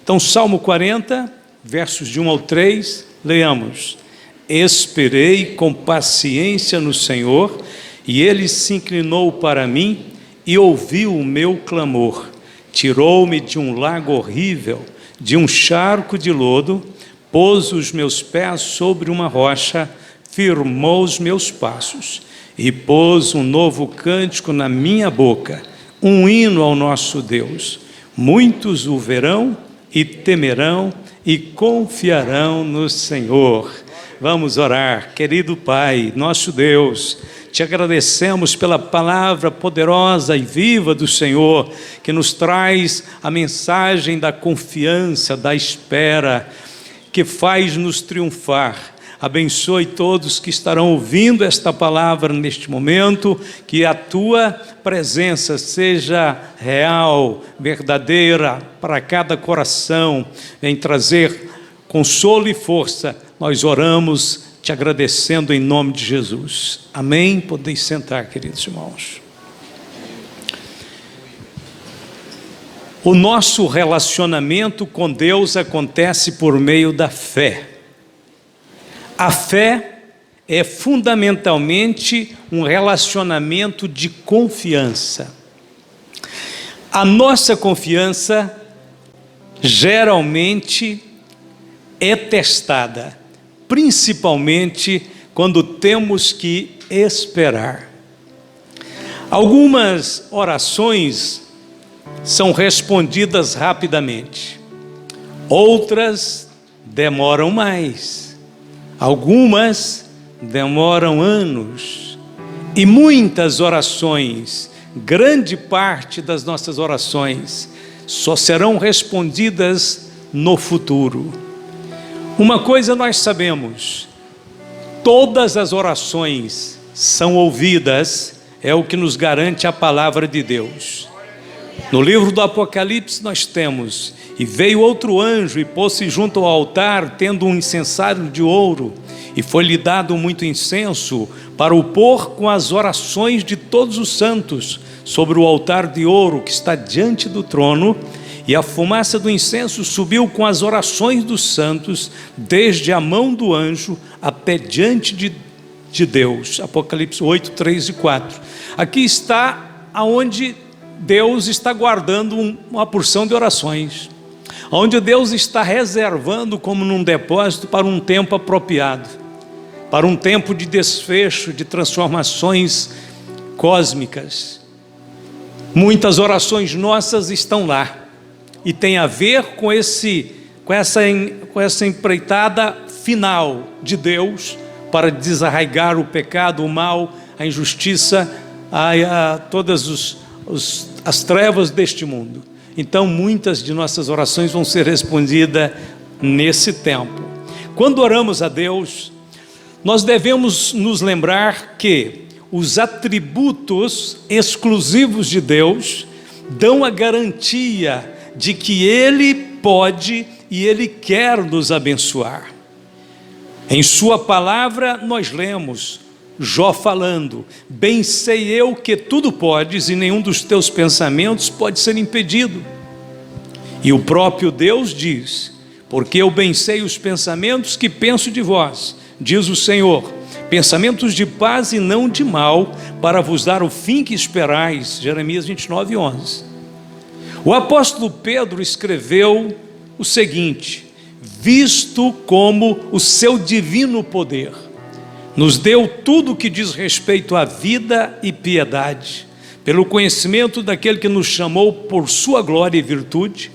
Então, Salmo 40, versos de 1 ao 3, leamos. Esperei com paciência no Senhor, e Ele se inclinou para mim e ouviu o meu clamor. Tirou-me de um lago horrível, de um charco de lodo, pôs os meus pés sobre uma rocha, firmou os meus passos e pôs um novo cântico na minha boca, um hino ao nosso Deus. Muitos o verão e temerão e confiarão no Senhor. Vamos orar. Querido Pai, nosso Deus, te agradecemos pela palavra poderosa e viva do Senhor, que nos traz a mensagem da confiança, da espera, que faz-nos triunfar. Abençoe todos que estarão ouvindo esta palavra neste momento, que a tua presença seja real, verdadeira para cada coração, em trazer consolo e força. Nós oramos te agradecendo em nome de Jesus. Amém? Podeis sentar, queridos irmãos. O nosso relacionamento com Deus acontece por meio da fé. A fé é fundamentalmente um relacionamento de confiança. A nossa confiança geralmente é testada, principalmente quando temos que esperar. Algumas orações são respondidas rapidamente, outras demoram mais. Algumas demoram anos, e muitas orações, grande parte das nossas orações, só serão respondidas no futuro. Uma coisa nós sabemos: todas as orações são ouvidas, é o que nos garante a palavra de Deus. No livro do Apocalipse nós temos: e veio outro anjo e pôs-se junto ao altar, tendo um incensário de ouro, e foi-lhe dado muito incenso para o pôr com as orações de todos os santos sobre o altar de ouro que está diante do trono. E a fumaça do incenso subiu com as orações dos santos, desde a mão do anjo até diante de Deus. Apocalipse 8, 3 e 4. Aqui está aonde Deus está guardando uma porção de orações, onde Deus está reservando como num depósito para um tempo apropriado, para um tempo de desfecho, de transformações cósmicas. Muitas orações nossas estão lá, e tem a ver com essa empreitada final de Deus, para desarraigar o pecado, o mal, a injustiça, todas as trevas deste mundo. Então muitas de nossas orações vão ser respondidas nesse tempo. Quando oramos a Deus, nós devemos nos lembrar que os atributos exclusivos de Deus dão a garantia de que Ele pode e Ele quer nos abençoar. Em sua palavra nós lemos Jó falando: bem sei eu que tudo podes e nenhum dos teus pensamentos pode ser impedido. E o próprio Deus diz: porque eu bem sei os pensamentos que penso de vós, diz o Senhor, pensamentos de paz e não de mal, para vos dar o fim que esperais. Jeremias 29, 11. O apóstolo Pedro escreveu o seguinte: visto como o seu divino poder nos deu tudo o que diz respeito à vida e piedade, pelo conhecimento daquele que nos chamou por sua glória e virtude,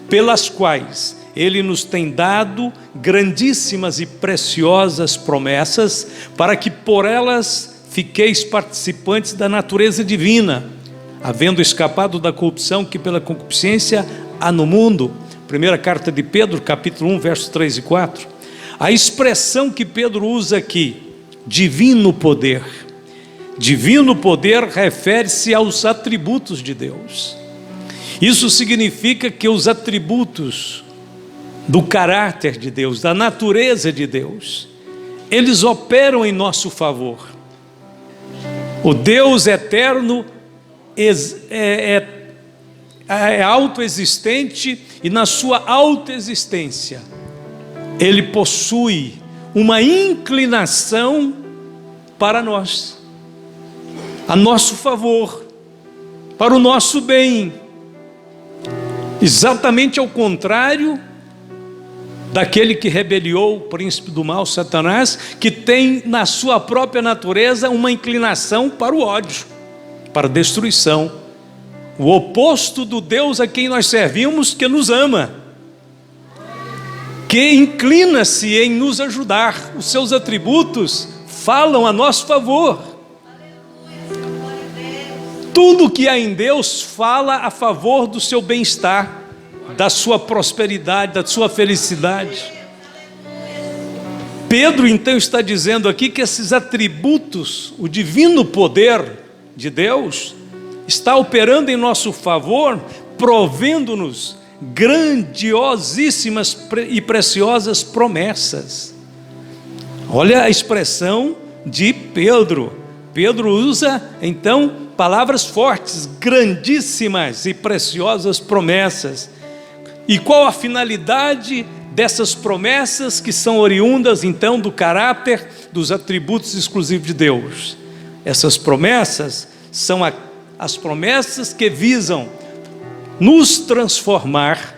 pelas quais Ele nos tem dado grandíssimas e preciosas promessas, para que por elas fiqueis participantes da natureza divina, havendo escapado da corrupção que pela concupiscência há no mundo. Primeira carta de Pedro, capítulo 1, versos 3 e 4. A expressão que Pedro usa aqui, divino poder. Divino poder refere-se aos atributos de Deus. Isso significa que os atributos do caráter de Deus, da natureza de Deus, eles operam em nosso favor. O Deus eterno é autoexistente e na sua autoexistência Ele possui uma inclinação para nós, a nosso favor, para o nosso bem, exatamente ao contrário daquele que rebeliou, o príncipe do mal, Satanás, que tem na sua própria natureza uma inclinação para o ódio, para a destruição, o oposto do Deus a quem nós servimos, que nos ama, que inclina-se em nos ajudar. Os seus atributos falam a nosso favor. Tudo que há em Deus fala a favor do seu bem-estar, da sua prosperidade, da sua felicidade. Pedro então está dizendo aqui que esses atributos, o divino poder de Deus, está operando em nosso favor, provendo-nos grandiosíssimas e preciosas promessas. Olha a expressão de Pedro. Pedro usa então palavras fortes, grandíssimas e preciosas promessas. E qual a finalidade dessas promessas que são oriundas então do caráter, dos atributos exclusivos de Deus? Essas promessas são as promessas que visam nos transformar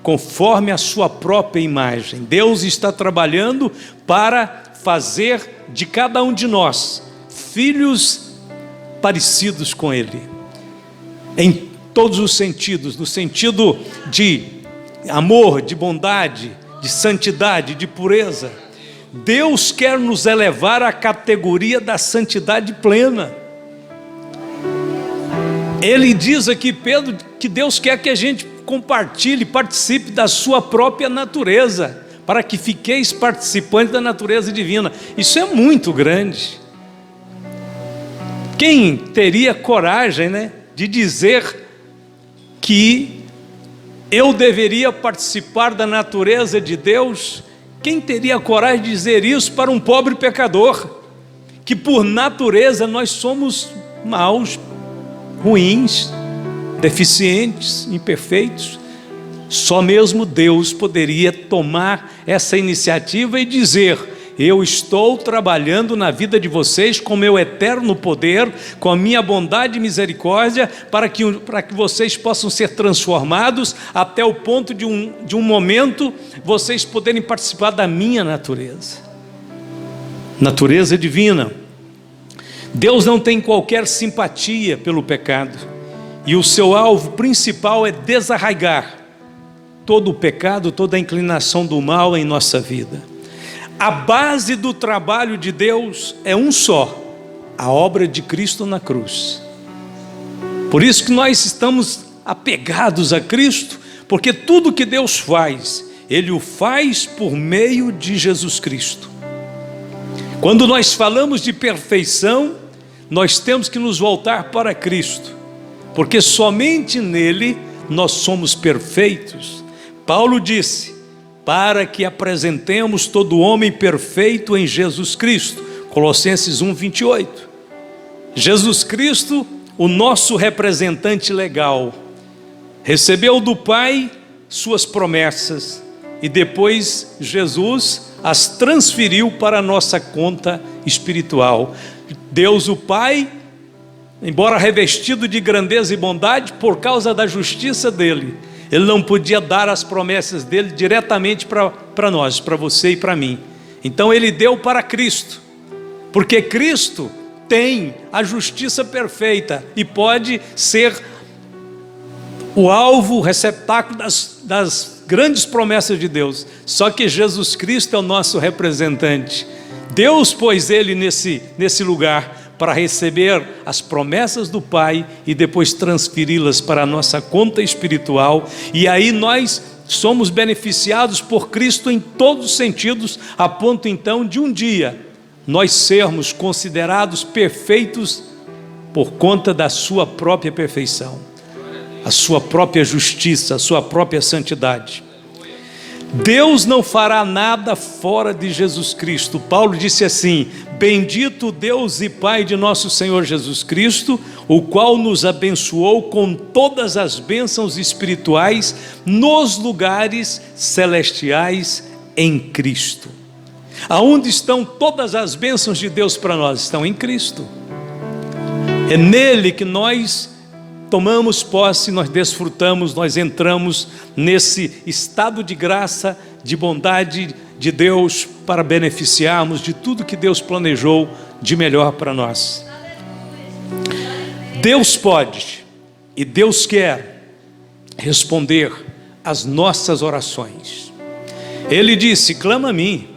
conforme a sua própria imagem. Deus está trabalhando para fazer de cada um de nós filhos parecidos com Ele, em todos os sentidos, no sentido de amor, de bondade, de santidade, de pureza. Deus quer nos elevar à categoria da santidade plena. Ele diz aqui, Pedro, que Deus quer que a gente compartilhe, participe da sua própria natureza, para que fiqueis participantes da natureza divina. Isso é muito grande. Quem teria coragem, de dizer que eu deveria participar da natureza de Deus? Quem teria coragem de dizer isso para um pobre pecador? Que por natureza nós somos maus, ruins, deficientes, imperfeitos. Só mesmo Deus poderia tomar essa iniciativa e dizer: eu estou trabalhando na vida de vocês com meu eterno poder, com a minha bondade e misericórdia, para que vocês possam ser transformados até o ponto de um momento vocês poderem participar da minha natureza divina. Deus não tem qualquer simpatia pelo pecado, e o seu alvo principal é desarraigar todo o pecado, toda a inclinação do mal em nossa vida. A base do trabalho de Deus é um só: a obra de Cristo na cruz. Por isso que nós estamos apegados a Cristo, porque tudo que Deus faz, Ele o faz por meio de Jesus Cristo. Quando nós falamos de perfeição, nós temos que nos voltar para Cristo, porque somente nele nós somos perfeitos. Paulo disse: para que apresentemos todo homem perfeito em Jesus Cristo. Colossenses 1:28. Jesus Cristo, o nosso representante legal, recebeu do Pai suas promessas e depois Jesus as transferiu para a nossa conta espiritual. Deus o Pai, embora revestido de grandeza e bondade, por causa da justiça dele, Ele não podia dar as promessas dele diretamente para nós, para você e para mim. Então Ele deu para Cristo, porque Cristo tem a justiça perfeita e pode ser o alvo, o receptáculo das grandes promessas de Deus. Só que Jesus Cristo é o nosso representante. Deus pôs Ele nesse lugar para receber as promessas do Pai e depois transferi-las para a nossa conta espiritual. E aí nós somos beneficiados por Cristo em todos os sentidos, a ponto então de um dia nós sermos considerados perfeitos por conta da sua própria perfeição, a sua própria justiça, a sua própria santidade. Deus não fará nada fora de Jesus Cristo. Paulo disse assim: Bendito Deus e Pai de nosso Senhor Jesus Cristo, o qual nos abençoou com todas as bênçãos espirituais nos lugares celestiais em Cristo. Aonde estão todas as bênçãos de Deus para nós? Estão em Cristo. É nele que nós tomamos posse, nós desfrutamos, nós entramos nesse estado de graça, de bondade de Deus, para beneficiarmos de tudo que Deus planejou de melhor para nós. Deus pode e Deus quer responder às nossas orações. Ele disse: clama a mim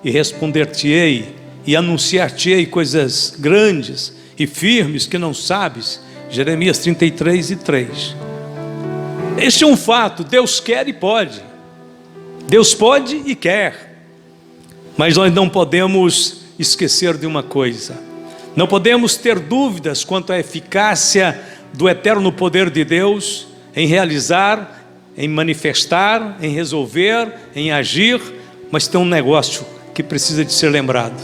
e responder-te-ei e anunciar-te-ei coisas grandes e firmes que não sabes. Jeremias 33:3. Este é um fato. Deus quer e pode. Deus pode e quer. Mas nós não podemos esquecer de uma coisa: não podemos ter dúvidas quanto à eficácia do eterno poder de Deus em realizar, em manifestar, em resolver, em agir. Mas tem um negócio que precisa de ser lembrado.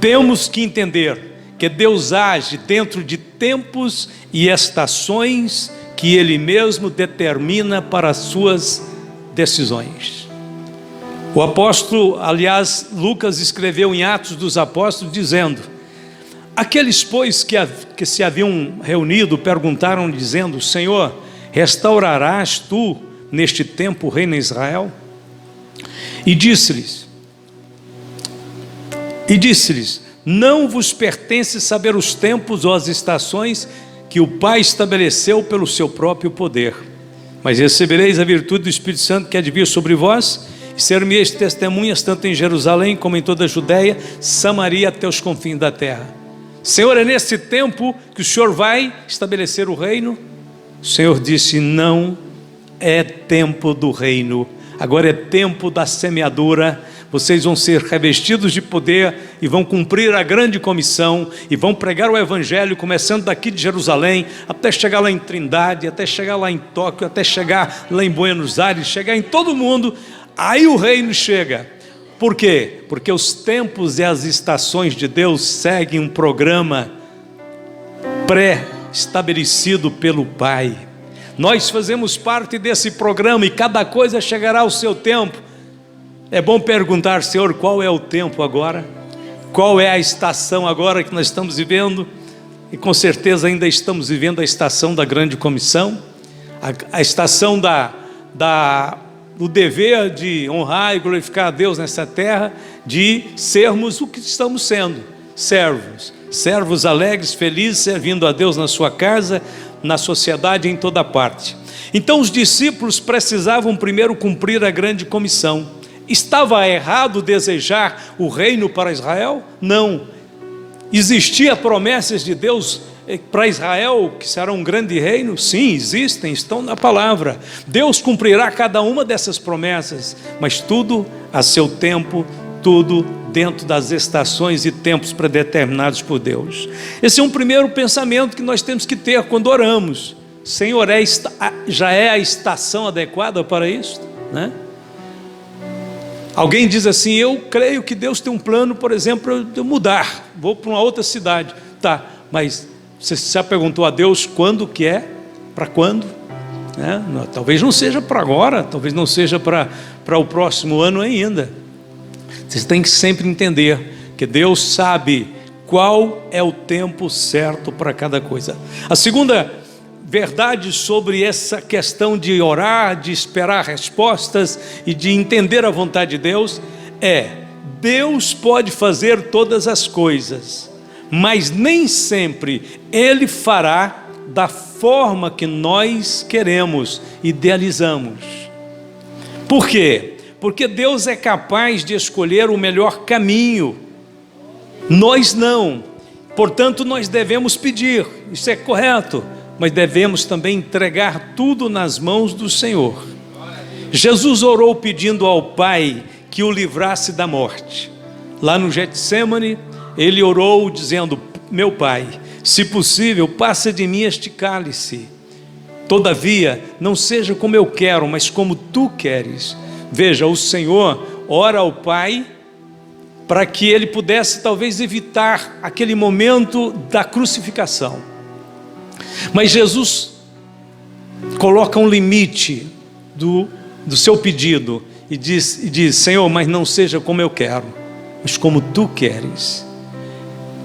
Temos que entender que Deus age dentro de tempos e estações que Ele mesmo determina para as suas decisões. O apóstolo, aliás, Lucas escreveu em Atos dos Apóstolos dizendo: aqueles, pois, que se haviam reunido perguntaram, dizendo: Senhor, restaurarás tu neste tempo o reino em Israel? E disse-lhes: não vos pertence saber os tempos ou as estações que o Pai estabeleceu pelo seu próprio poder, mas recebereis a virtude do Espírito Santo que há de vir sobre vós, e ser-me-eis testemunhas tanto em Jerusalém como em toda a Judéia, Samaria, até os confins da terra. Senhor, é nesse tempo que o Senhor vai estabelecer o reino? O Senhor disse: não é tempo do reino, agora é tempo da semeadura. Vocês vão ser revestidos de poder e vão cumprir a grande comissão e vão pregar o evangelho, começando daqui de Jerusalém, até chegar lá em Trindade, até chegar lá em Tóquio, até chegar lá em Buenos Aires, chegar em todo mundo. Aí o reino chega. Por quê? Porque os tempos e as estações de Deus seguem um programa pré-estabelecido pelo Pai. Nós fazemos parte desse programa e cada coisa chegará ao seu tempo. É bom perguntar: Senhor, qual é o tempo agora? Qual é a estação agora que nós estamos vivendo? E com certeza ainda estamos vivendo a estação da grande comissão, a estação do dever de honrar e glorificar a Deus nessa terra, de sermos o que estamos sendo: servos alegres, felizes, servindo a Deus na sua casa, na sociedade, em toda parte. Então os discípulos precisavam primeiro cumprir a grande comissão. Estava errado desejar o reino para Israel? Não. Existia promessas de Deus para Israel, que será um grande reino? Sim, existem, estão na palavra. Deus cumprirá cada uma dessas promessas, mas tudo a seu tempo, tudo dentro das estações e tempos predeterminados por Deus. Esse é um primeiro pensamento que nós temos que ter quando oramos. Senhor, já é a estação adequada para isso, né? Alguém diz assim: eu creio que Deus tem um plano, por exemplo, de eu mudar, vou para uma outra cidade. Tá, mas você já perguntou a Deus quando que é? Para quando? Não, talvez não seja para agora, talvez não seja para o próximo ano ainda. Você tem que sempre entender que Deus sabe qual é o tempo certo para cada coisa. A segunda verdade sobre essa questão de orar, de esperar respostas e de entender a vontade de Deus é: Deus pode fazer todas as coisas, mas nem sempre Ele fará da forma que nós queremos, idealizamos. Por quê? Porque Deus é capaz de escolher o melhor caminho, nós não. Portanto, nós devemos pedir, isso é correto, mas devemos também entregar tudo nas mãos do Senhor. Jesus orou pedindo ao Pai que o livrasse da morte. Lá no Getsêmani, ele orou dizendo: meu Pai, se possível, passa de mim este cálice. Todavia, não seja como eu quero, mas como tu queres. Veja, o Senhor ora ao Pai para que ele pudesse talvez evitar aquele momento da crucificação. Mas Jesus coloca um limite do seu pedido e diz: Senhor, mas não seja como eu quero, mas como tu queres.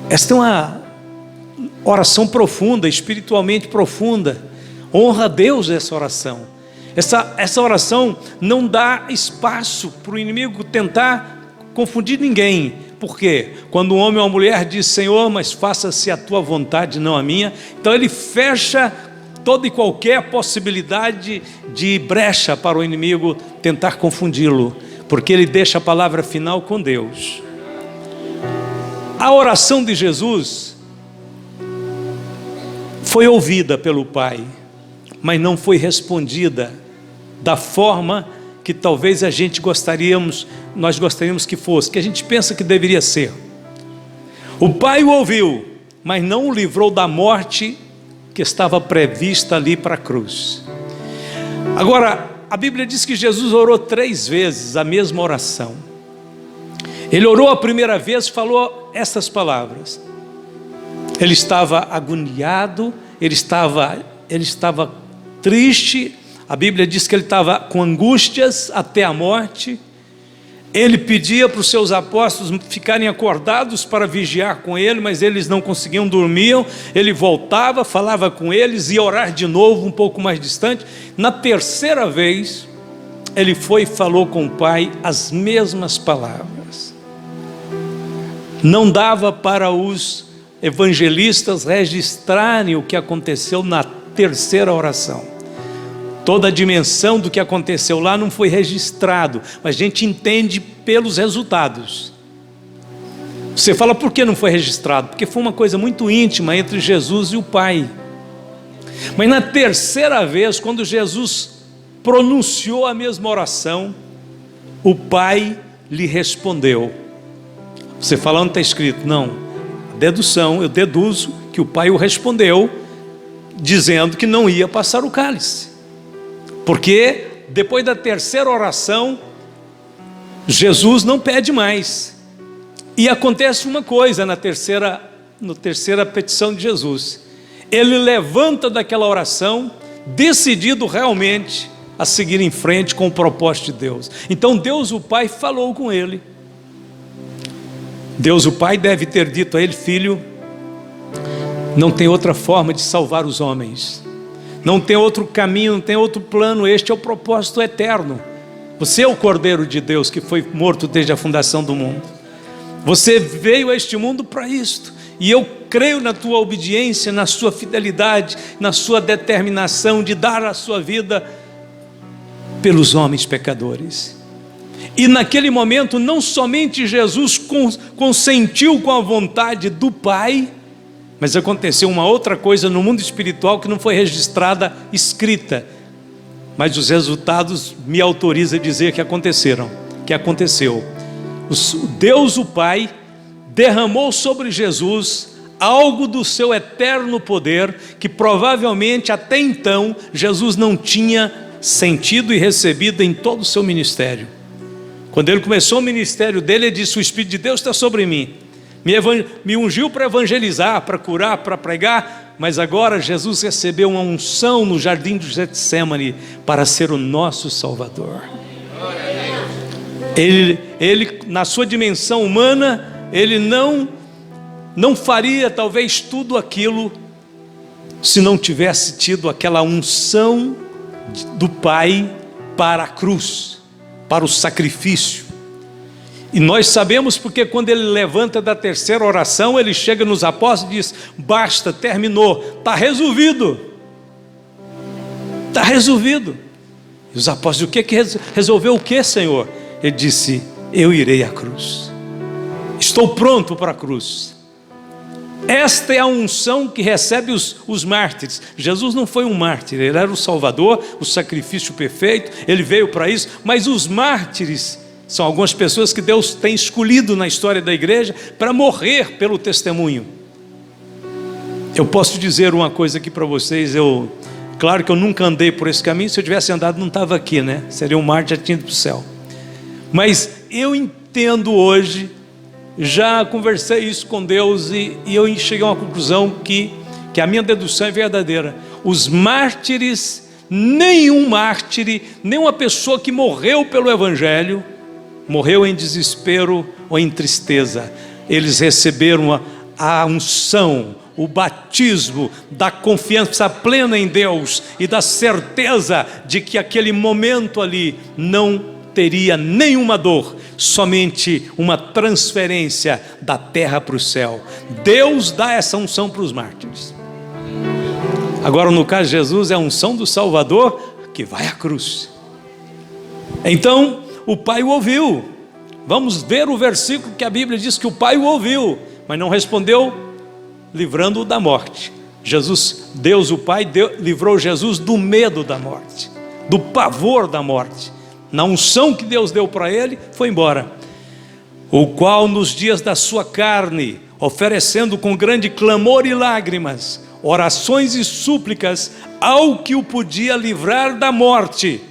Esta é uma oração profunda, espiritualmente profunda. Honra a Deus essa oração. Essa oração não dá espaço para o inimigo tentar confundir ninguém. Por quê? Quando um homem ou uma mulher diz: Senhor, mas faça-se a tua vontade, não a minha, então ele fecha toda e qualquer possibilidade de brecha para o inimigo tentar confundi-lo, porque ele deixa a palavra final com Deus. A oração de Jesus foi ouvida pelo Pai, mas não foi respondida da forma que talvez nós gostaríamos que fosse, que a gente pensa que deveria ser. O Pai o ouviu, mas não o livrou da morte que estava prevista ali para a cruz. Agora, a Bíblia diz que Jesus orou 3 vezes a mesma oração. Ele orou a primeira vez, falou estas palavras. Ele estava agoniado, ele estava triste. A Bíblia diz que ele estava com angústias até a morte. Ele pedia para os seus apóstolos ficarem acordados para vigiar com ele, mas eles não conseguiam, dormiam. Ele voltava, falava com eles, ia orar de novo um pouco mais distante. Na terceira vez, ele foi e falou com o Pai as mesmas palavras. Não dava para os evangelistas registrarem o que aconteceu na terceira oração. Toda a dimensão do que aconteceu lá não foi registrado, mas a gente entende pelos resultados. Você fala: por que não foi registrado? Porque foi uma coisa muito íntima entre Jesus e o Pai. Mas na terceira vez, quando Jesus pronunciou a mesma oração, o Pai lhe respondeu. Você fala: onde está escrito? Não, dedução, eu deduzo que o Pai o respondeu, dizendo que não ia passar o cálice. Porque depois da terceira oração, Jesus não pede mais. E acontece uma coisa na terceira petição de Jesus. Ele levanta daquela oração, decidido realmente a seguir em frente com o propósito de Deus. Então Deus o Pai falou com ele. Deus o Pai deve ter dito a ele: filho, não tem outra forma de salvar os homens. Não tem outro caminho, não tem outro plano, este é o propósito eterno. Você é o Cordeiro de Deus que foi morto desde a fundação do mundo. Você veio a este mundo para isto. E eu creio na tua obediência, na sua fidelidade, na sua determinação de dar a sua vida pelos homens pecadores. E naquele momento, não somente Jesus consentiu com a vontade do Pai, mas aconteceu uma outra coisa no mundo espiritual que não foi registrada, escrita. Mas os resultados me autorizam a dizer que aconteceu. Deus o Pai derramou sobre Jesus algo do seu eterno poder, que provavelmente até então Jesus não tinha sentido e recebido em todo o seu ministério. Quando ele começou o ministério dele, ele disse: o Espírito de Deus está sobre mim. Me ungiu para evangelizar, para curar, para pregar. Mas agora Jesus recebeu uma unção no jardim do Getsêmani para ser o nosso Salvador. Ele na sua dimensão humana, ele não faria talvez tudo aquilo se não tivesse tido aquela unção do Pai para a cruz, para o sacrifício. E nós sabemos porque quando ele levanta da terceira oração, ele chega nos apóstolos e diz: basta, terminou, está resolvido. Está resolvido. E os apóstolos: o que resolveu o que, Senhor? Ele disse: eu irei à cruz. Estou pronto para a cruz. Esta é a unção que recebe os mártires. Jesus não foi um mártir, ele era o Salvador, o sacrifício perfeito, ele veio para isso. Mas os mártires são algumas pessoas que Deus tem escolhido na história da igreja para morrer pelo testemunho. Eu posso dizer uma coisa aqui para vocês. Claro que eu nunca andei por esse caminho. Se eu tivesse andado, não estava aqui, né? Seria um mártir, já tinha ido para o céu. Mas eu entendo hoje já conversei isso com Deus e eu cheguei a uma conclusão que a minha dedução é verdadeira. Os mártires, nenhum mártir, nenhuma pessoa que morreu pelo Evangelho, morreu em desespero ou em tristeza. Eles receberam a unção, o batismo da confiança plena em Deus e da certeza de que aquele momento ali não teria nenhuma dor, somente uma transferência da terra para o céu. Deus dá essa unção para os mártires. Agora, no caso de Jesus, é a unção do Salvador que vai à cruz. Então, o Pai o ouviu. Vamos ver o versículo que a Bíblia diz que o Pai o ouviu, mas não respondeu, livrando-o da morte. Deus o Pai livrou Jesus do medo da morte, do pavor da morte. Na unção que Deus deu para ele, foi embora. O qual nos dias da sua carne, oferecendo com grande clamor e lágrimas, orações e súplicas ao que o podia livrar da morte,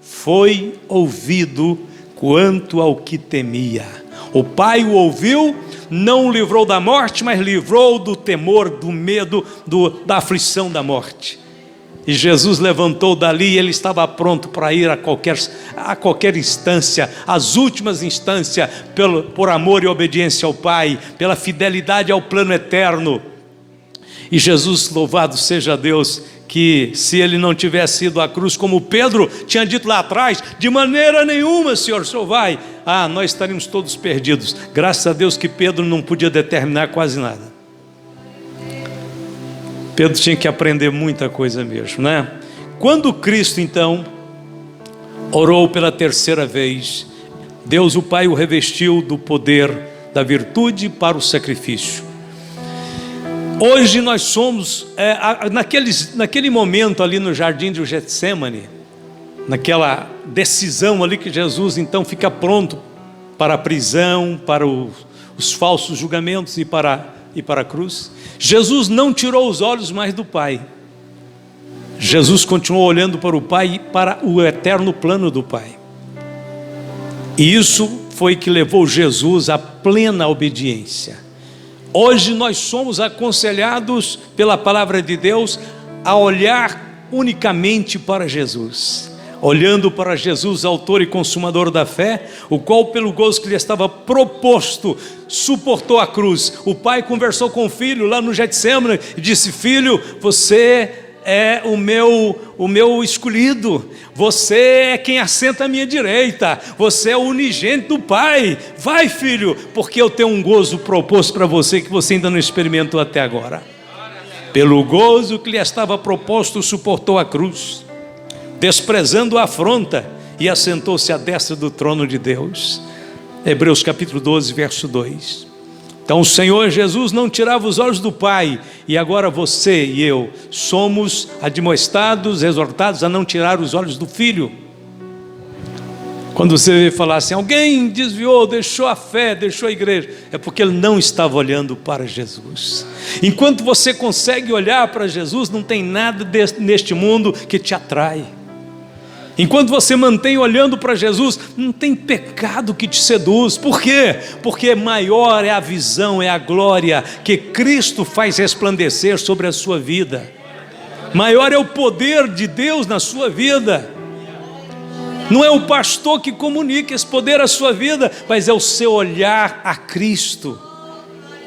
foi ouvido quanto ao que temia. O Pai o ouviu, não o livrou da morte, mas livrou do temor, do medo, da aflição da morte. E Jesus levantou dali e ele estava pronto para ir a qualquer instância, as últimas instâncias, por amor e obediência ao Pai, pela fidelidade ao plano eterno. E Jesus, louvado seja Deus, que se ele não tivesse ido à cruz, como Pedro tinha dito lá atrás, de maneira nenhuma, Senhor, o Senhor vai, nós estaríamos todos perdidos. Graças a Deus que Pedro não podia determinar quase nada. Pedro tinha que aprender muita coisa mesmo, né? Quando Cristo então orou pela terceira vez, Deus o Pai o revestiu do poder da virtude para o sacrifício. Hoje nós somos, naquele momento ali no jardim de Getsemane, naquela decisão ali que Jesus então fica pronto para a prisão, para os falsos julgamentos e para a cruz, Jesus não tirou os olhos mais do Pai. Jesus continuou olhando para o Pai e para o eterno plano do Pai. E isso foi que levou Jesus à plena obediência. Hoje nós somos aconselhados pela palavra de Deus a olhar unicamente para Jesus, olhando para Jesus, autor e consumador da fé, o qual pelo gozo que lhe estava proposto, suportou a cruz. O Pai conversou com o Filho lá no Getsemane e disse: Filho, você é o meu escolhido, você é quem assenta à minha direita, você é o unigênito do Pai, vai, filho, porque eu tenho um gozo proposto para você que você ainda não experimentou até agora. Pelo gozo que lhe estava proposto, suportou a cruz, desprezando a afronta, e assentou-se à destra do trono de Deus. Hebreus capítulo 12, verso 2. Então o Senhor Jesus não tirava os olhos do Pai, e agora você e eu somos admoestados, exortados a não tirar os olhos do Filho. Quando você falar assim, alguém desviou, deixou a fé, deixou a igreja, é porque ele não estava olhando para Jesus. Enquanto você consegue olhar para Jesus, não tem nada neste mundo que te atrai. Enquanto você mantém olhando para Jesus, não tem pecado que te seduz. Por quê? Porque maior é a visão, é a glória que Cristo faz resplandecer sobre a sua vida. Maior é o poder de Deus na sua vida. Não é o pastor que comunica esse poder à sua vida, mas é o seu olhar a Cristo.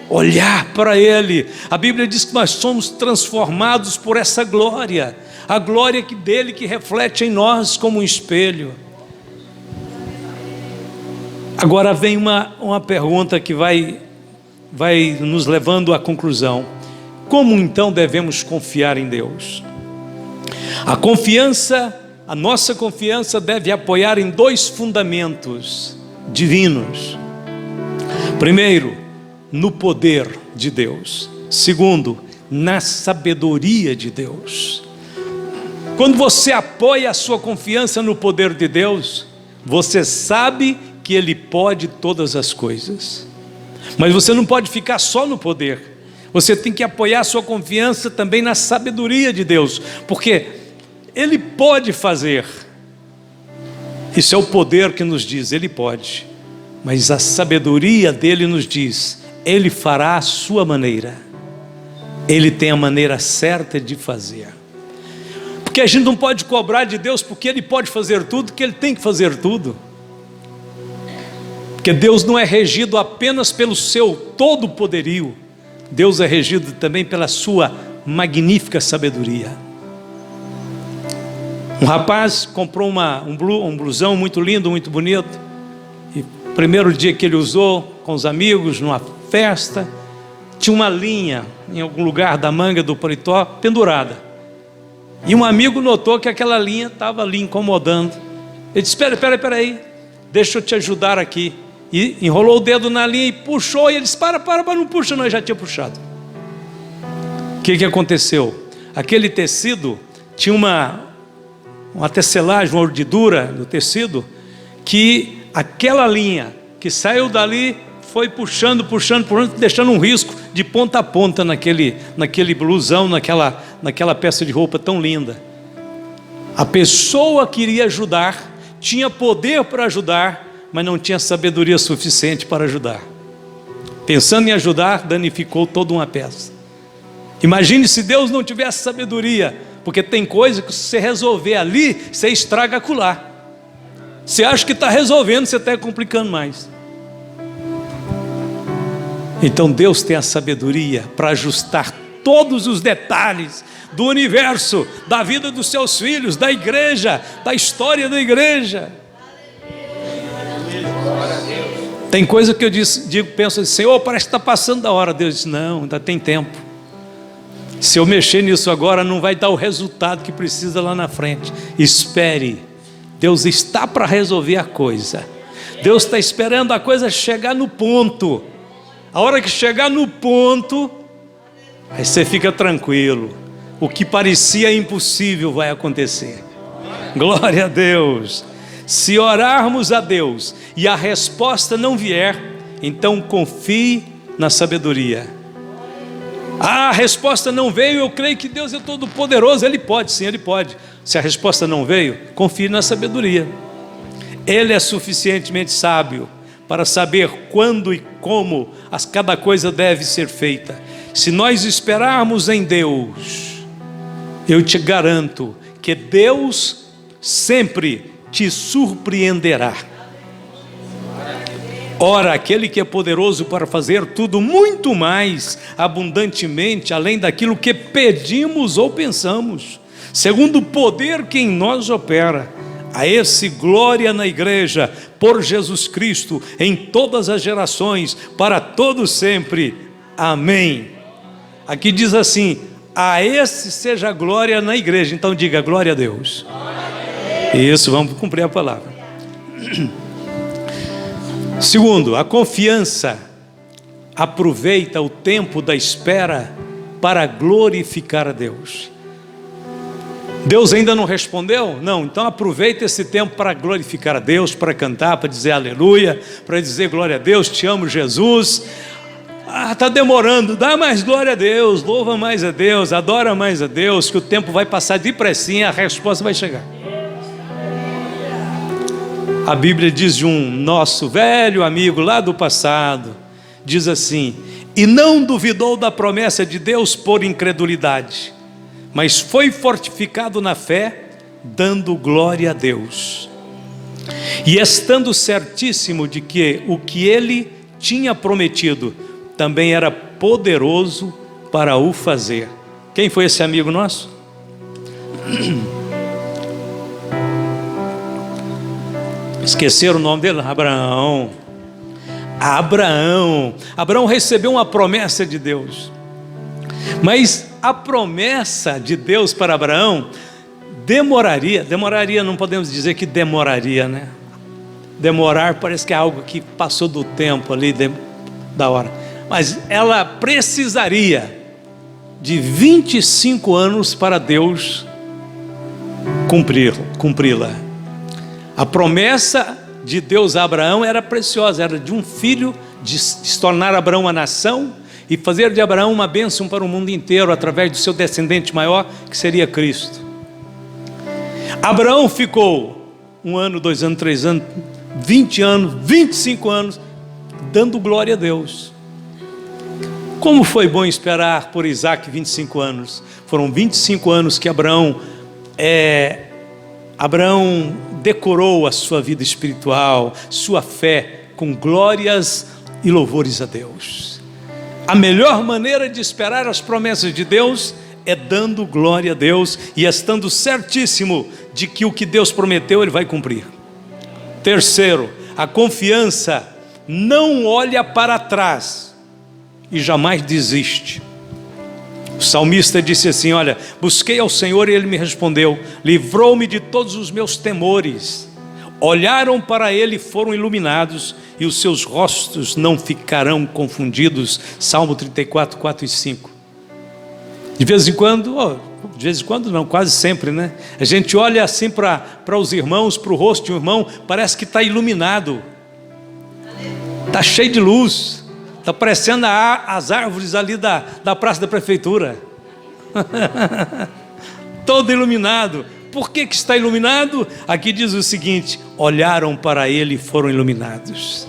Olhar para Ele. A Bíblia diz que nós somos transformados por essa glória. A glória dele que reflete em nós como um espelho. Agora vem uma pergunta que vai nos levando à conclusão. Como então devemos confiar em Deus? A nossa confiança deve apoiar em dois fundamentos divinos. Primeiro, no poder de Deus. Segundo, na sabedoria de Deus. Quando você apoia a sua confiança no poder de Deus, você sabe que Ele pode todas as coisas. Mas você não pode ficar só no poder. Você tem que apoiar a sua confiança também na sabedoria de Deus, porque Ele pode fazer. Isso é o poder que nos diz, Ele pode. Mas a sabedoria dele nos diz: Ele fará a sua maneira. Ele tem a maneira certa de fazer. Porque a gente não pode cobrar de Deus porque Ele pode fazer tudo, que Ele tem que fazer tudo. Porque Deus não é regido apenas pelo seu todo poderio. Deus é regido também pela sua magnífica sabedoria. Um rapaz comprou um blusão muito lindo, muito bonito. E primeiro dia que ele usou com os amigos, numa festa, tinha uma linha em algum lugar da manga do paletó pendurada. E um amigo notou que aquela linha estava ali incomodando. Ele disse: espera aí, deixa eu te ajudar aqui. E enrolou o dedo na linha e puxou. E ele disse: para, não puxa não, eu já tinha puxado. O que aconteceu? Aquele tecido tinha uma tecelagem, uma urdidura no tecido, que aquela linha que saiu dali foi puxando, deixando um risco de ponta a ponta naquele blusão, naquela peça de roupa tão linda. A pessoa queria ajudar, tinha poder para ajudar, mas não tinha sabedoria suficiente para ajudar. Pensando em ajudar, danificou toda uma peça. Imagine se Deus não tivesse sabedoria, porque tem coisa que se você resolver ali, você estraga acolá. Você acha que está resolvendo, você está complicando mais. Então Deus tem a sabedoria para ajustar todos os detalhes do universo, da vida dos seus filhos, da igreja, da história da igreja. Tem coisa que eu penso assim: Senhor, parece que está passando da hora. Deus diz: não, ainda tem tempo. Se eu mexer nisso agora, não vai dar o resultado que precisa lá na frente. Espere. Deus está para resolver a coisa. Deus está esperando a coisa chegar no ponto. A hora que chegar no ponto, aí você fica tranquilo. O que parecia impossível vai acontecer. Glória a Deus. Se orarmos a Deus e a resposta não vier, então confie na sabedoria. A resposta não veio, eu creio que Deus é todo poderoso. Ele pode, sim, Ele pode. Se a resposta não veio, confie na sabedoria. Ele é suficientemente sábio para saber quando e como cada coisa deve ser feita. Se nós esperarmos em Deus, eu te garanto que Deus sempre te surpreenderá. Ora, aquele que é poderoso para fazer tudo muito mais abundantemente, além daquilo que pedimos ou pensamos, segundo o poder que em nós opera, a esse glória na igreja, por Jesus Cristo, em todas as gerações, para todos sempre. Amém. Aqui diz assim: a esse seja a glória na igreja. Então diga: glória a Deus. Isso, vamos cumprir a palavra. Segundo, a confiança aproveita o tempo da espera para glorificar a Deus. Deus ainda não respondeu? Não, então aproveita esse tempo para glorificar a Deus, para cantar, para dizer aleluia, para dizer glória a Deus, te amo Jesus. Está demorando, dá mais glória a Deus, louva mais a Deus, adora mais a Deus, que o tempo vai passar depressinha, a resposta vai chegar. A Bíblia diz de um nosso velho amigo lá do passado, diz assim: e não duvidou da promessa de Deus por incredulidade, mas foi fortificado na fé, dando glória a Deus, e estando certíssimo de que o que ele tinha prometido também era poderoso para o fazer. Quem foi esse amigo nosso? Esqueceram o nome dele? Abraão. Abraão recebeu uma promessa de Deus, mas a promessa de Deus para Abraão demoraria, não podemos dizer que demoraria, né? Demorar parece que é algo que passou do tempo ali, da hora, mas ela precisaria de 25 anos para Deus cumpri-la. A promessa de Deus a Abraão era preciosa, era de um filho, de se tornar Abraão uma nação e fazer de Abraão uma bênção para o mundo inteiro, através do seu descendente maior, que seria Cristo. Abraão ficou 1 ano, 2 anos, 3 anos, 20 anos, 25 anos, dando glória a Deus. Como foi bom esperar por Isaac 25 anos. Foram 25 anos que Abraão decorou a sua vida espiritual, sua fé, com glórias e louvores a Deus. A melhor maneira de esperar as promessas de Deus é dando glória a Deus e estando certíssimo de que o que Deus prometeu Ele vai cumprir. Terceiro, a confiança não olha para trás e jamais desiste. O salmista disse assim: olha, busquei ao Senhor e Ele me respondeu, livrou-me de todos os meus temores. Olharam para Ele e foram iluminados, e os seus rostos não ficarão confundidos. Salmo 34, 4 e 5. De vez em quando não, quase sempre, né? A gente olha assim para os irmãos, para o rosto de um irmão, parece que está iluminado, está cheio de luz, está parecendo as árvores ali da praça da prefeitura, todo iluminado. Por que está iluminado? Aqui diz o seguinte: olharam para Ele e foram iluminados.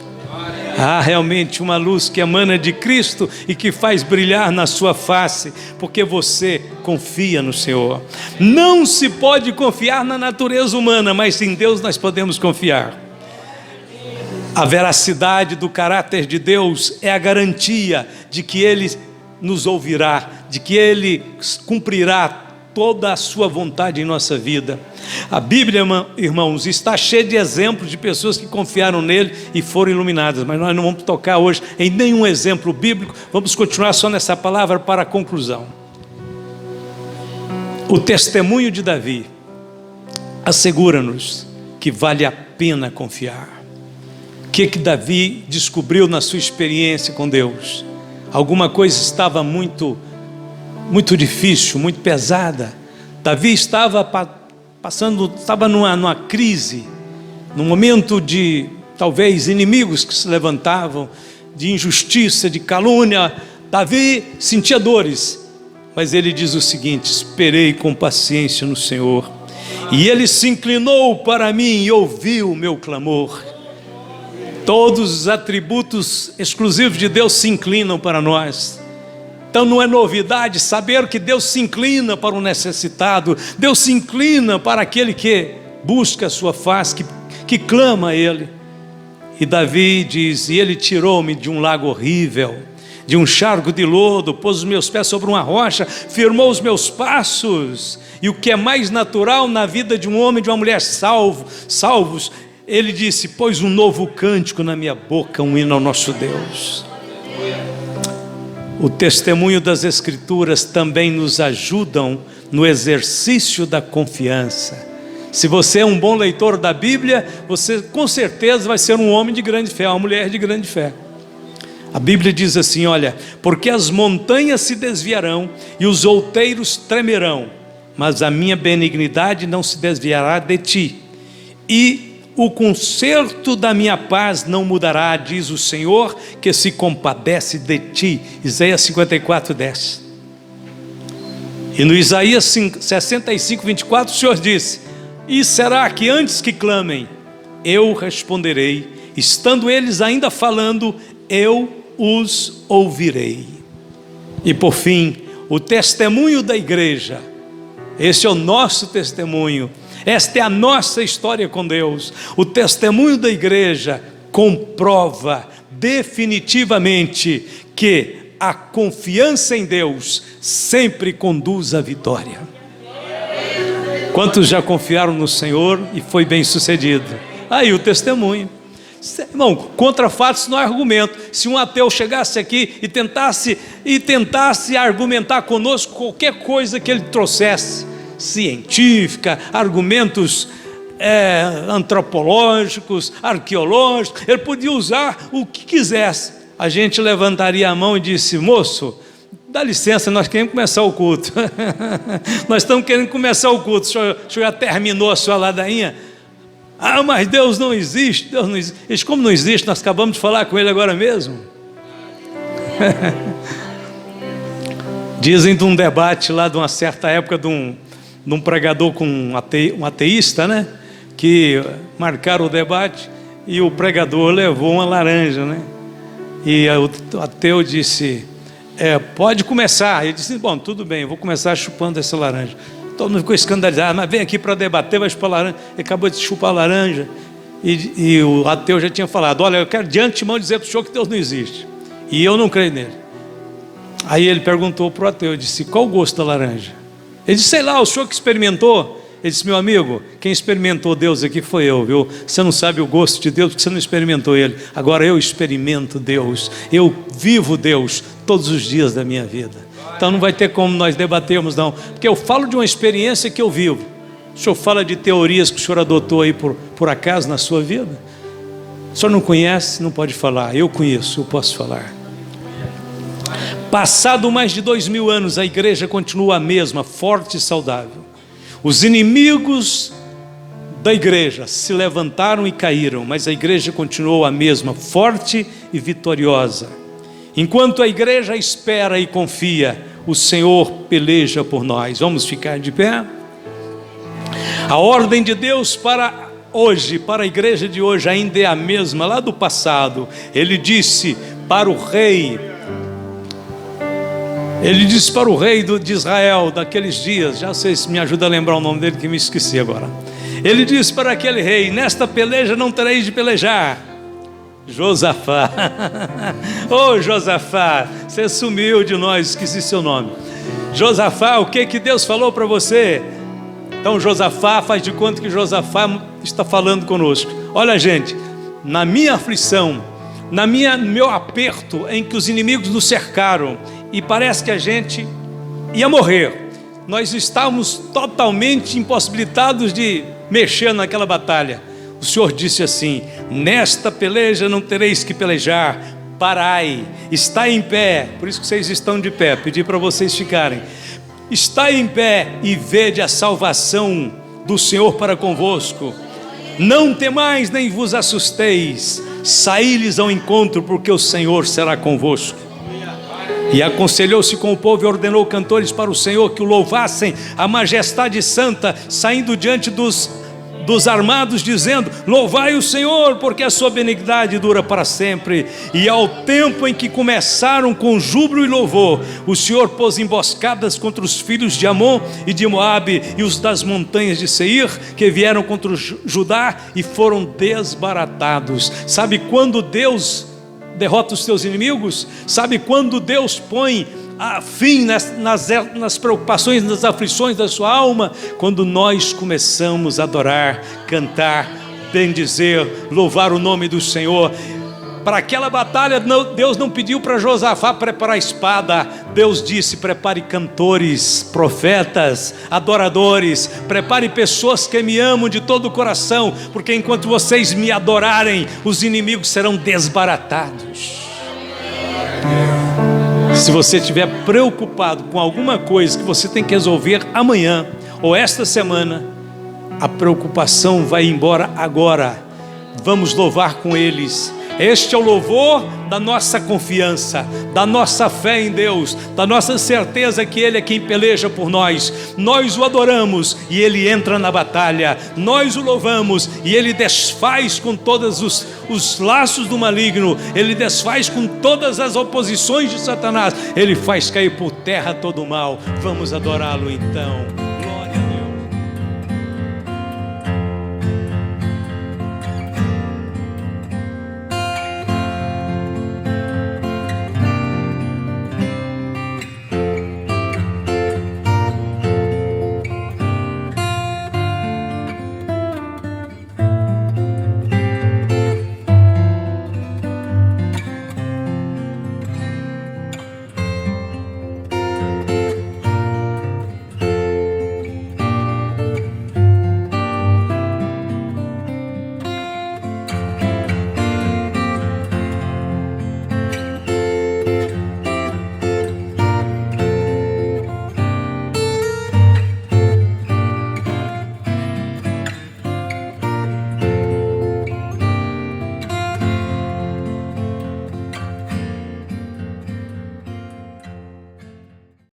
Há realmente uma luz que emana de Cristo e que faz brilhar na sua face, porque você confia no Senhor. Não se pode confiar na natureza humana, mas em Deus nós podemos confiar. A veracidade do caráter de Deus é a garantia de que Ele nos ouvirá, de que Ele cumprirá toda a sua vontade em nossa vida. A Bíblia, irmãos, está cheia de exemplos de pessoas que confiaram nele e foram iluminadas, mas nós não vamos tocar hoje em nenhum exemplo bíblico. Vamos continuar só nessa palavra para a conclusão. O testemunho de Davi assegura-nos que vale a pena confiar. O que Davi descobriu na sua experiência com Deus? Alguma coisa estava muito difícil, muito pesada. Davi estava numa crise, num momento de, talvez, inimigos que se levantavam, de injustiça, de calúnia. Davi sentia dores, mas ele diz o seguinte: esperei com paciência no Senhor, e Ele se inclinou para mim e ouviu o meu clamor. Todos os atributos exclusivos de Deus se inclinam para nós. Então não é novidade saber que Deus se inclina para o necessitado, Deus se inclina para aquele que busca a sua face, que clama a Ele. E Davi diz: e Ele tirou-me de um lago horrível, de um charco de lodo, pôs os meus pés sobre uma rocha, firmou os meus passos. E o que é mais natural na vida de um homem e de uma mulher salvos, Ele disse: pôs um novo cântico na minha boca, um hino ao nosso Deus. O testemunho das Escrituras também nos ajudam no exercício da confiança. Se você é um bom leitor da Bíblia, você com certeza vai ser um homem de grande fé, uma mulher de grande fé. A Bíblia diz assim: olha, porque as montanhas se desviarão e os outeiros tremerão, mas a minha benignidade não se desviará de ti, e o conserto da minha paz não mudará, diz o Senhor, que se compadece de ti. Isaías 54, 10. E no Isaías 65, 24, o Senhor disse: e será que antes que clamem, eu responderei, estando eles ainda falando, eu os ouvirei. E por fim, o testemunho da igreja. Esse é o nosso testemunho. Esta é a nossa história com Deus. O testemunho da igreja comprova definitivamente que a confiança em Deus sempre conduz à vitória. Quantos já confiaram no Senhor e foi bem sucedido? Aí o testemunho. Irmão, contra fatos não há argumento. Se um ateu chegasse aqui e tentasse argumentar conosco qualquer coisa que ele trouxesse, científica, argumentos antropológicos, arqueológicos, ele podia usar o que quisesse. A gente levantaria a mão e disse: moço, dá licença, nós queremos começar o culto. Nós estamos querendo começar o culto. O senhor já terminou a sua ladainha? Ah, mas Deus não existe, Deus não existe. Ele disse: como não existe? Nós acabamos de falar com ele agora mesmo. Dizem de um debate lá de uma certa época de um pregador com um ateísta, né? Que marcaram o debate e o pregador levou uma laranja, né? E o ateu disse, pode começar. Ele disse, bom, tudo bem, eu vou começar chupando essa laranja. Todo mundo ficou escandalizado, mas vem aqui para debater, vai chupar laranja. Ele acabou de chupar a laranja. E o ateu já tinha falado, olha, eu quero de antemão dizer para o senhor que Deus não existe. E eu não creio nele. Aí ele perguntou para o ateu, disse, qual o gosto da laranja? Ele disse, sei lá, o senhor que experimentou? Ele disse, meu amigo, quem experimentou Deus aqui foi eu, viu? Você não sabe o gosto de Deus porque você não experimentou Ele. Agora eu experimento Deus, eu vivo Deus todos os dias da minha vida. Então não vai ter como nós debatermos não, porque eu falo de uma experiência que eu vivo. O senhor fala de teorias que o senhor adotou aí por acaso na sua vida? O senhor não conhece, não pode falar. Eu conheço, eu posso falar. Passado mais de 2000 anos, a igreja continua a mesma, forte e saudável. Os inimigos da igreja se levantaram e caíram, mas a igreja continuou a mesma, forte e vitoriosa. Enquanto a igreja espera e confia, o Senhor peleja por nós. Vamos ficar de pé? A ordem de Deus para hoje, para a igreja de hoje, ainda é a mesma, lá do passado. Ele disse para o rei de Israel daqueles dias, já sei se me ajuda a lembrar o nome dele que me esqueci agora. Ele disse para aquele rei, nesta peleja não tereis de pelejar. Josafá, Josafá, você sumiu de nós, esqueci seu nome. Josafá, o que Deus falou para você? Então Josafá, faz de conta que Josafá está falando conosco. Olha gente, na minha aflição, no meu aperto em que os inimigos nos cercaram e parece que a gente ia morrer, nós estávamos totalmente impossibilitados de mexer naquela batalha. O Senhor disse assim, nesta peleja não tereis que pelejar, parai, está em pé, por isso que vocês estão de pé, pedi para vocês ficarem, está em pé e vede a salvação do Senhor para convosco, não temais nem vos assusteis, saí-lhes ao encontro porque o Senhor será convosco. E aconselhou-se com o povo e ordenou cantores para o Senhor que o louvassem a majestade santa, saindo diante dos armados, dizendo, louvai o Senhor, porque a sua benignidade dura para sempre. E ao tempo em que começaram com júbilo e louvor, o Senhor pôs emboscadas contra os filhos de Amon e de Moabe e os das montanhas de Seir, que vieram contra Judá e foram desbaratados. Sabe quando Deus derrota os seus inimigos? Sabe quando Deus põe fim nas preocupações, nas aflições da sua alma? Quando nós começamos a adorar, cantar, bendizer, louvar o nome do Senhor. Para aquela batalha, Deus não pediu para Josafá preparar a espada. Deus disse, prepare cantores, profetas, adoradores, prepare pessoas que me amam de todo o coração, porque enquanto vocês me adorarem, os inimigos serão desbaratados. Se você estiver preocupado com alguma coisa que você tem que resolver amanhã ou esta semana, a preocupação vai embora agora. Vamos louvar com eles. Este é o louvor da nossa confiança, da nossa fé em Deus, da nossa certeza que Ele é quem peleja por nós. Nós o adoramos e Ele entra na batalha. Nós o louvamos e Ele desfaz com todos os laços do maligno. Ele desfaz com todas as oposições de Satanás. Ele faz cair por terra todo o mal. Vamos adorá-lo então.